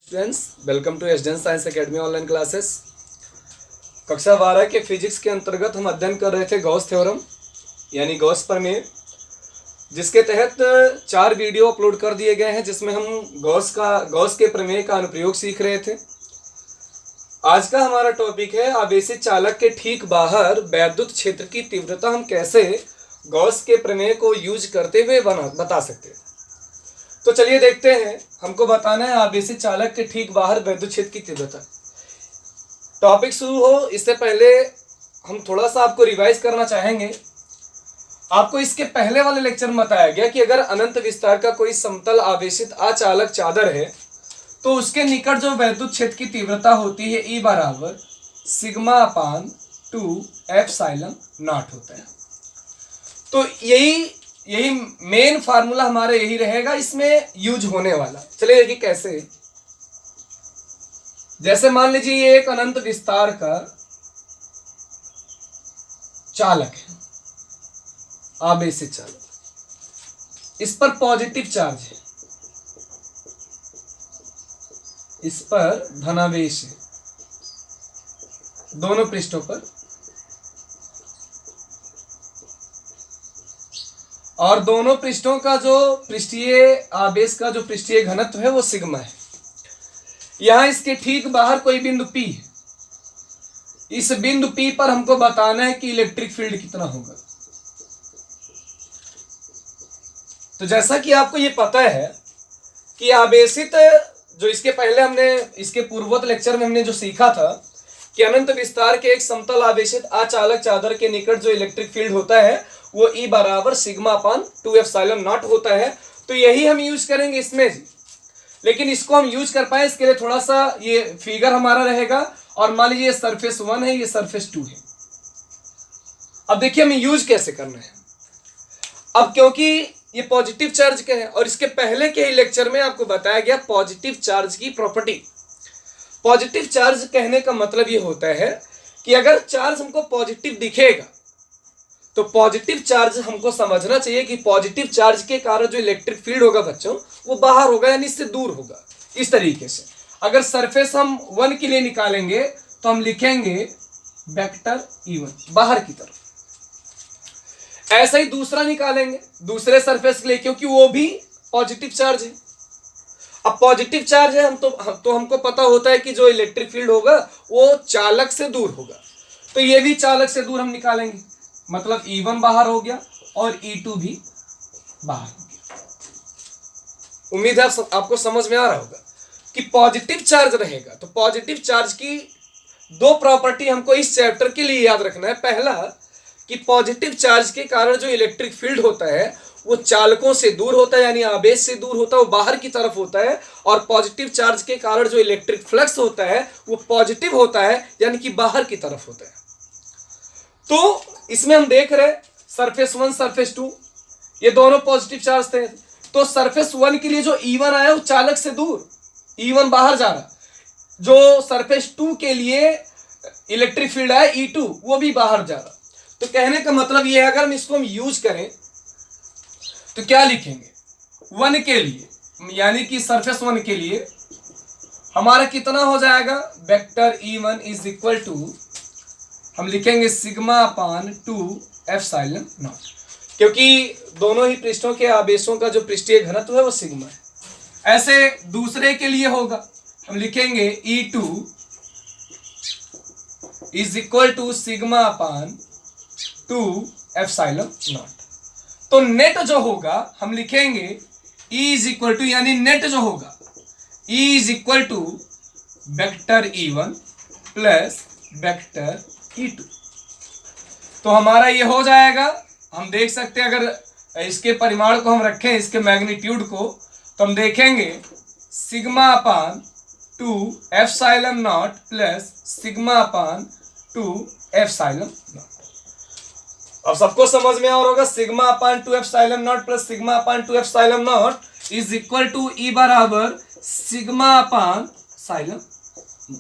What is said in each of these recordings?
Students, welcome to एसडेन science academy online classes. कक्षा 12 के फिजिक्स के अंतर्गत हम अध्ययन कर रहे थे गॉस थ्योरम यानी गॉस प्रमेय, जिसके तहत 4 वीडियो अपलोड कर दिए गए हैं, जिसमें हम गॉस के प्रमेय का अनुप्रयोग सीख रहे थे। आज का हमारा टॉपिक है आवेशित चालक के ठीक बाहर वैद्युत क्षेत्र की तीव्रता हम कैसे गॉस के प्रमेय को यूज करते हुए बता सकते हैं। तो चलिए देखते हैं। हमको बताना है आवेशित चालक के ठीक बाहर वैद्युत क्षेत्र की तीव्रता। टॉपिक शुरू हो इससे पहले हम थोड़ा सा आपको रिवाइज करना चाहेंगे। आपको इसके पहले वाले लेक्चर में बताया गया कि अगर अनंत विस्तार का कोई समतल आवेशित अचालक चादर है तो उसके निकट जो वैद्युत क्षेत्र की तीव्रता होती है E बराबर सिग्मा अपान 2 एप्सिलॉन नॉट होता है। तो यही मेन फार्मूला हमारा यही रहेगा इसमें यूज होने वाला। चलिए देखिए कैसे। जैसे मान लीजिए ये एक अनंत विस्तार का चालक है, आवेशित चालक, इस पर पॉजिटिव चार्ज है, इस पर धनावेश है दोनों पृष्ठों पर, और दोनों पृष्ठों का जो पृष्ठीय आवेश का जो पृष्ठीय घनत्व है वो सिग्मा है। यहां इसके ठीक बाहर कोई बिंदु P है। इस बिंदु P पर हमको बताना है कि इलेक्ट्रिक फील्ड कितना होगा। तो जैसा कि आपको ये पता है कि आवेशित जो इसके पहले हमने इसके पूर्ववर्ती लेक्चर में हमने जो सीखा था कि अनंत विस्तार के एक समतल आवेशित अचालक चादर के निकट जो इलेक्ट्रिक फील्ड होता है वो E बराबर सिग्मा अपान 2 एप्सिलॉन नॉट होता है। तो यही हम यूज करेंगे इसमें, लेकिन इसको हम यूज कर पाए इसके लिए थोड़ा सा ये फिगर हमारा रहेगा। और मान लीजिए सरफेस 1 है, ये सरफेस 2 है। अब देखिए हमें यूज कैसे करना है। अब क्योंकि ये पॉजिटिव चार्ज के है और इसके पहले के ही लेक्चर में आपको बताया गया पॉजिटिव चार्ज की प्रॉपर्टी। पॉजिटिव चार्ज कहने का मतलब ये होता है कि अगर चार्ज हमको पॉजिटिव दिखेगा तो पॉजिटिव चार्ज हमको समझना चाहिए कि पॉजिटिव चार्ज के कारण जो इलेक्ट्रिक फील्ड होगा बच्चों वो बाहर होगा यानी इससे दूर होगा। इस तरीके से अगर सरफेस हम 1 के लिए निकालेंगे तो हम लिखेंगे वेक्टर E1 बाहर की तरफ। ऐसा ही दूसरा निकालेंगे दूसरे सरफेस के लिए, क्योंकि वो भी पॉजिटिव चार्ज है। अब पॉजिटिव चार्ज है तो हमको पता होता है कि जो इलेक्ट्रिक फील्ड होगा वो चालक से दूर होगा। तो ये भी चालक से दूर हम निकालेंगे, मतलब E1 बाहर हो गया और E2 भी बाहर हो गया। उम्मीद है आपको समझ में आ रहा होगा कि पॉजिटिव चार्ज रहेगा। तो पॉजिटिव चार्ज की 2 प्रॉपर्टी हमको इस चैप्टर के लिए याद रखना है। पहला कि पॉजिटिव चार्ज के कारण जो इलेक्ट्रिक फील्ड होता है वो चालकों से दूर होता है यानी आवेश से दूर होता है, वो बाहर की तरफ होता है। और पॉजिटिव चार्ज के कारण जो इलेक्ट्रिक फ्लक्स होता है वो पॉजिटिव होता है यानी कि बाहर की तरफ होता है। तो इसमें हम देख रहे हैं सरफेस 1 सरफेस 2 ये दोनों पॉजिटिव चार्ज थे। तो सरफेस 1 के लिए जो E1 आया वो चालक से दूर, E1 बाहर जा रहा। जो सरफेस 2 के लिए इलेक्ट्रिक फील्ड आया E2 वो भी बाहर जा रहा। तो कहने का मतलब ये है अगर हम इसको यूज करें तो क्या लिखेंगे 1 के लिए यानी कि सरफेस 1 के लिए हमारा कितना हो जाएगा vector E1 is equal to हम लिखेंगे सिग्मा अपान 2 एप्सिलॉन नॉट, क्योंकि दोनों ही पृष्ठों के आवेशों का जो पृष्ठीय घनत्व है वो सिग्मा है। ऐसे दूसरे के लिए होगा हम लिखेंगे E2 is equal to sigma upon 2 epsilon naught. तो नेट जो होगा हम लिखेंगे E इज इक्वल टू यानी नेट जो होगा E is equal to vector E1 plus vector E2। तो हमारा ये हो जाएगा। हम देख सकते हैं अगर इसके परिमाण को हम रखें इसके मैग्नीट्यूड को तो हम देखेंगे sigma upon 2 epsilon naught plus sigma upon 2 epsilon naught. अब सबको समझ में आ रहा होगा sigma upon 2 epsilon naught plus sigma upon 2 epsilon naught is equal to E बराबर sigma upon epsilon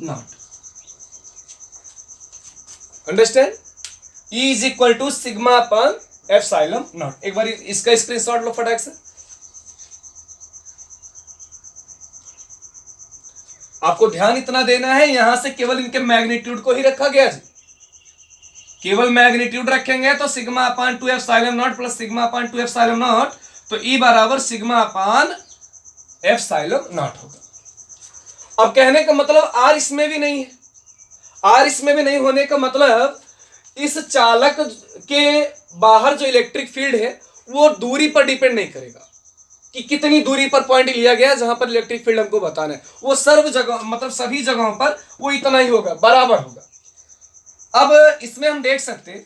naught. Understand? E is equal to sigma upon epsilon naught. एक बार इसका स्क्रीनशॉट लो फटाक से। आपको ध्यान इतना देना है, यहां से केवल इनके मैग्नीट्यूड को ही रखा गया जी, केवल मैग्नीट्यूड रखेंगे तो sigma upon 2 epsilon naught plus sigma upon 2 epsilon naught, तो ई बराबर सिग्मा अपान एप्सिलॉन नॉट होगा। अब कहने का मतलब आर इसमें भी नहीं है, आर इसमें भी नहीं होने का मतलब इस चालक के बाहर जो इलेक्ट्रिक फील्ड है वो दूरी पर डिपेंड नहीं करेगा कि कितनी दूरी पर पॉइंट लिया गया जहां पर इलेक्ट्रिक फील्ड हमको बताना है, वो सर्व जगह मतलब सभी जगहों पर वो इतना ही होगा, बराबर होगा। अब इसमें हम देख सकते,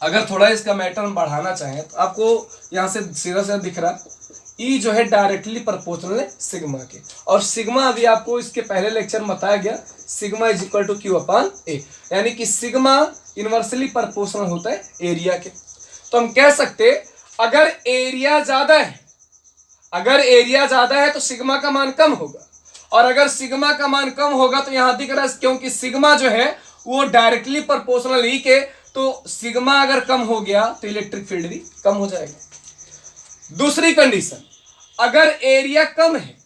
अगर थोड़ा इसका मैटर हम बढ़ाना चाहें तो आपको यहां से सीधा सीधा दिख रहा है ई जो है डायरेक्टली प्रोपोर्शनल है सिग्मा के, और सिग्मा अभी आपको इसके पहले लेक्चर में बताया गया sigma is equal to q upon A, यानी कि सिग्मा इनवर्सली प्रोपोर्शनल होता है एरिया के। तो हम कह सकते अगर एरिया ज्यादा है, अगर एरिया ज्यादा है तो सिग्मा का मान कम होगा, और अगर सिग्मा का मान कम होगा तो यहां दिख रहा है क्योंकि सिग्मा जो है वो डायरेक्टली प्रोपोर्शनल ई के, तो सिग्मा अगर कम हो गया तो इलेक्ट्रिक फील्ड भी कम हो जाएगा। दूसरी कंडीशन, अगर एरिया कम है,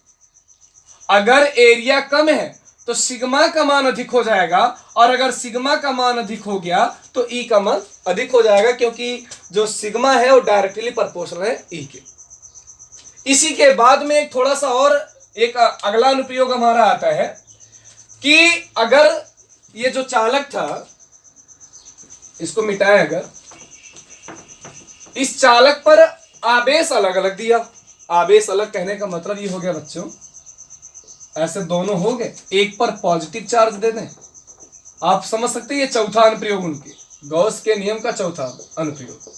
अगर एरिया कम है तो सिग्मा का मान अधिक हो जाएगा, और अगर सिग्मा का मान अधिक हो गया तो ई का मान अधिक हो जाएगा, क्योंकि जो सिग्मा है वो डायरेक्टली प्रोपोर्शनल है ई के। इसी के बाद में एक थोड़ा सा और एक अगला अनुप्रयोग हमारा आता है कि अगर ये जो चालक था इसको मिटाएं, अगर इस चालक पर आवेश अलग अलग दिया, आवेश अलग कहने का मतलब ये हो गया बच्चों, ऐसे दोनों हो गए, एक पर पॉजिटिव चार्ज दे दें, आप समझ सकते हैं ये चौथा अनुप्रयोग उनके गॉस के नियम का चौथा अनुप्रयोग,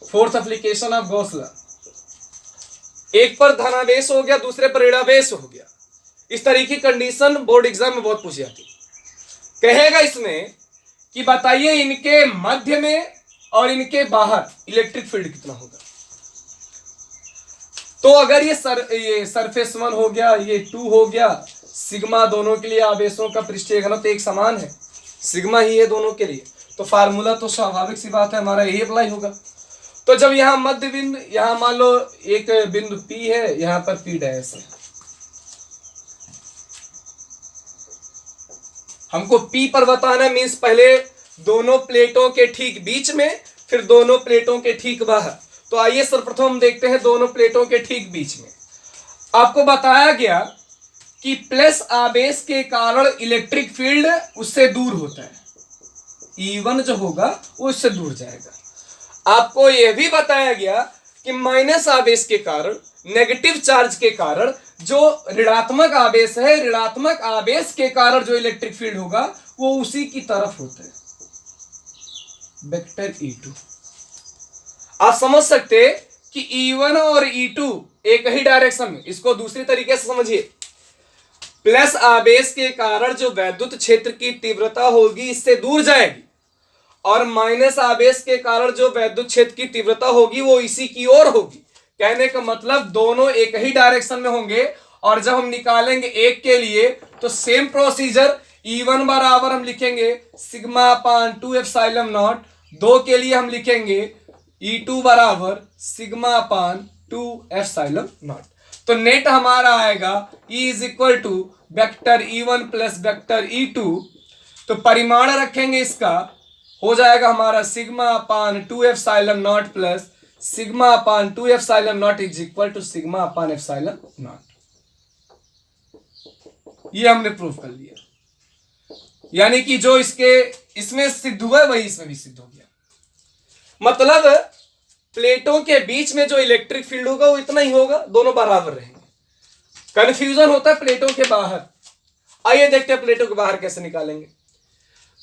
fourth application of Gauss law. एक पर धनावेश हो गया, दूसरे पर ऋणावेश हो गया, इस तरीके की कंडीशन बोर्ड एग्जाम में बहुत पूछी जाती है। कहेगा इसमें कि बताइए इनके मध्य में और इनके बाहर इलेक्ट्रिक फील्ड कितना होगा। तो अगर ये सरफेस 1 हो गया, ये 2 हो गया, सिग्मा दोनों के लिए आवेशों का पृष्ठीय घनत्व एक समान है, सिग्मा ही है दोनों के लिए, तो फार्मूला तो स्वाभाविक सी बात है हमारा यही अप्लाई होगा। तो जब यहां मध्य बिंदु, यहां मान लो एक बिंदु P है, यहां पर P डैश है, हमको P पर बताना मीन्स पहले दोनों प्लेटों के ठीक बीच में, फिर दोनों प्लेटों के ठीक बाहर। तो आइए सर्वप्रथम हम देखते हैं दोनों प्लेटों के ठीक बीच में। आपको बताया गया कि प्लस आवेश के कारण इलेक्ट्रिक फील्ड उससे दूर होता है, E1 जो होगा वो उससे दूर जाएगा। आपको यह भी बताया गया कि माइनस आवेश के कारण, नेगेटिव चार्ज के कारण जो ऋणात्मक आवेश है, ऋणात्मक आवेश के कारण जो इलेक्ट्रिक फील्ड होगा वो उसी की तरफ होता है, वेक्टर E2। आप समझ सकते कि E1 और E2 एक ही डायरेक्शन में, इसको दूसरी तरीके से समझिए, प्लस आवेश के कारण जो वैद्युत क्षेत्र की तीव्रता होगी इससे दूर जाएगी, और माइनस आवेश के कारण जो वैद्युत क्षेत्र की तीव्रता होगी वो इसी की ओर होगी। कहने का मतलब दोनों एक ही डायरेक्शन में होंगे, और जब हम निकालेंगे एक के लिए तो सेम प्रोसीजर, E1 बराबर हम लिखेंगे सिग्मा अपान 2 एप्सिलॉन नॉट, 2 के लिए हम लिखेंगे E2 बराबर सिग्मा अपान 2 एप्सिलॉन नॉट। तो नेट हमारा आएगा E is equal to vector E1 plus vector E2, तो परिमाण रखेंगे इसका, हो जाएगा हमारा sigma upon 2 epsilon naught plus sigma upon 2 epsilon naught is equal to sigma upon epsilon naught. ये हमने प्रूव कर लिया, यानी कि जो इसमें सिद्ध हुआ वही इसमें भी सिद्ध हो गया। मतलब प्लेटों के बीच में जो इलेक्ट्रिक फील्ड होगा वो इतना ही होगा, दोनों बराबर रहेंगे। कंफ्यूजन होता है प्लेटों के बाहर। आइए देखते हैं प्लेटों के बाहर कैसे निकालेंगे।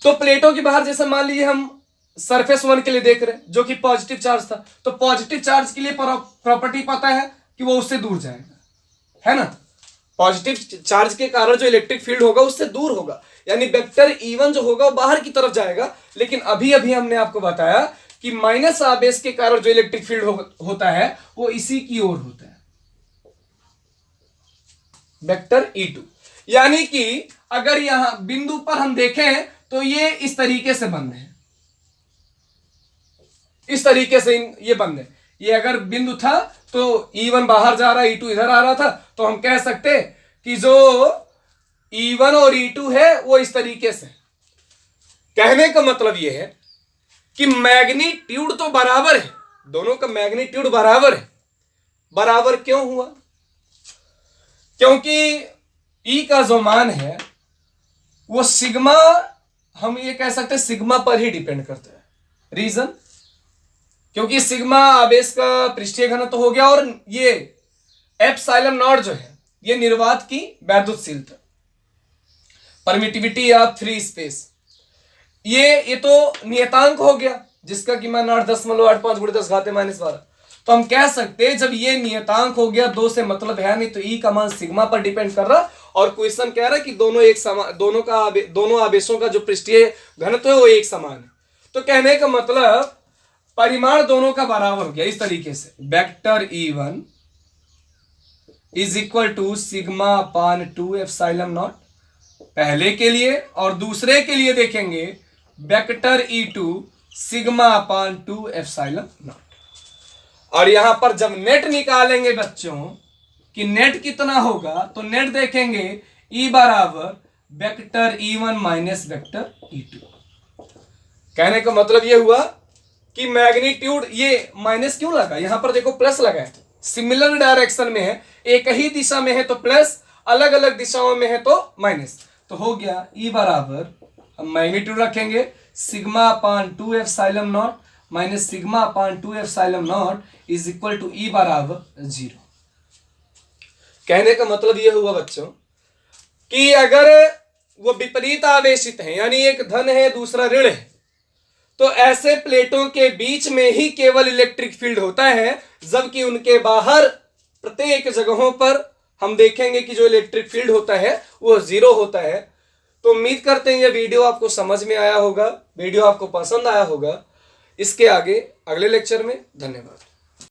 तो प्लेटों के बाहर जैसे मान लीजिए हम सरफेस 1 के लिए देख रहे हैं जो कि पॉजिटिव चार्ज था, तो पॉजिटिव चार्ज के लिए प्रॉपर्टी पता है कि वो उससे दूर जाएगा, है ना। पॉजिटिव चार्ज के कारण जो इलेक्ट्रिक फील्ड होगा उससे दूर होगा, यानी वेक्टर E1 जो होगा वो बाहर की तरफ जाएगा। लेकिन अभी अभी हमने आपको बताया कि माइनस आवेश के कारण जो इलेक्ट्रिक फील्ड होता है वो इसी की ओर होता है, वेक्टर E2। यानी कि अगर यहां बिंदु पर हम देखें तो ये इस तरीके से बंद है, इस तरीके से ये बंद है। ये अगर बिंदु था तो E1 बाहर जा रहा है, E2 इधर आ रहा था, तो हम कह सकते कि जो E1 और E2 है वो इस तरीके से। कहने का मतलब ये है कि मैग्नीट्यूड तो बराबर है, दोनों का मैग्नीट्यूड बराबर है। बराबर क्यों हुआ? क्योंकि E का जो मान है वो सिग्मा, हम ये कह सकते हैं सिग्मा पर ही डिपेंड करता है। रीजन, क्योंकि सिग्मा आवेश का पृष्ठीय घनत्व हो गया और ये एप्सिलॉन नॉट जो है ये निर्वात की वैद्युतशीलता, परमिटिविटी ऑफ फ्री स्पेस, ये तो नियतांक हो गया जिसका कि मान 8.85 × 10⁻12। तो हम कह सकते हैं जब ये नियतांक हो गया, दो से मतलब है नहीं, तो ई का मान सिग्मा पर डिपेंड कर रहा। और क्वेश्चन कह रहा है कि दोनों एक समान, दोनों आवेशों का जो पृष्ठीय घनत्व है वो एक समान है। तो कहने का मतलब परिमाण दोनों का बराबर हो गया इस तरीके से। Vector E1 is equal to sigma upon 2 epsilon naught पहले के लिए, और दूसरे के लिए देखेंगे vector E2 sigma upon 2 epsilon naught. और यहां पर जब नेट निकालेंगे बच्चों कि नेट कितना होगा, तो नेट देखेंगे E बराबर vector E1 minus vector E2। कहने का मतलब यह हुआ कि मैग्नीट्यूड, ये माइनस क्यों लगा, यहां पर देखो प्लस लगा है, सिमिलर डायरेक्शन में है, एक ही दिशा में है तो प्लस, अलग अलग दिशाओं में है तो माइनस। तो हो गया E बराबर, हम मैग्नीट्यूड रखेंगे sigma upon 2 epsilon naught minus sigma upon 2 epsilon naught is equal to E बराबर 0। कहने का मतलब यह हुआ बच्चों कि अगर वो विपरीत आवेशित है, यानी एक धन है दूसरा ऋण है, तो ऐसे प्लेटों के बीच में ही केवल इलेक्ट्रिक फील्ड होता है, जबकि उनके बाहर प्रत्येक जगहों पर हम देखेंगे कि जो इलेक्ट्रिक फील्ड होता है वो 0 होता है। तो उम्मीद करते हैं ये वीडियो आपको समझ में आया होगा, वीडियो आपको पसंद आया होगा। इसके आगे अगले लेक्चर में। धन्यवाद।